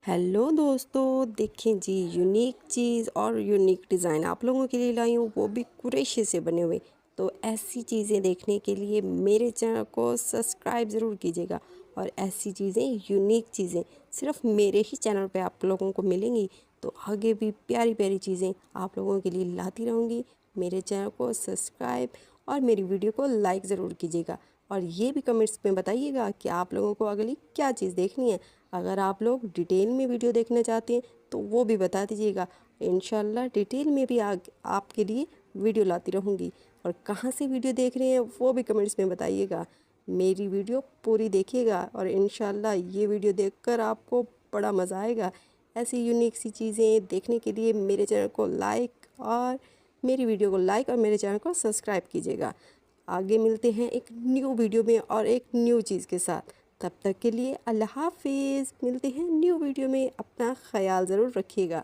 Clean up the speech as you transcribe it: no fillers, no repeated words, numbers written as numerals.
Hello दोस्तों, देखें जी unique चीज़ और यूनिक डिज़ाइन आप लोगों के लिए लाई हूँ, वो भी कुरेशे से बने हुए। तो ऐसी चीज़ें देखने के लिए मेरे चैनल को सब्सक्राइब ज़रूर कीजिएगा। और ऐसी चीज़ें यूनिक चीज़ें सिर्फ मेरे ही चैनल पे आप लोगों को मिलेंगी। तो आगे भी प्यारी प्यारी चीज़ें आप लोगों के लिए लाती रहूँगी। मेरे चैनल को सब्सक्राइब और मेरी वीडियो को लाइक ज़रूर कीजिएगा। और ये भी कमेंट्स में बताइएगा कि आप लोगों को अगली क्या चीज़ देखनी है। अगर आप लोग डिटेल में वीडियो देखना चाहते हैं तो वो भी बता दीजिएगा। इंशाल्लाह डिटेल में भी आपके लिए वीडियो लाती रहूँगी। और कहाँ से वीडियो देख रहे हैं वो भी कमेंट्स में बताइएगा। मेरी वीडियो पूरी देखिएगा और इंशाल्लाह ये वीडियो देखकर आपको बड़ा मज़ा आएगा। ऐसी यूनिक सी चीज़ें देखने के लिए मेरे चैनल को लाइक और मेरी वीडियो को लाइक और मेरे चैनल को सब्सक्राइब कीजिएगा। आगे मिलते हैं एक न्यू वीडियो में और एक न्यू चीज़ के साथ। तब तक के लिए अल्लाह हाफिज़। मिलते हैं न्यू वीडियो में, अपना ख्याल ज़रूर रखिएगा।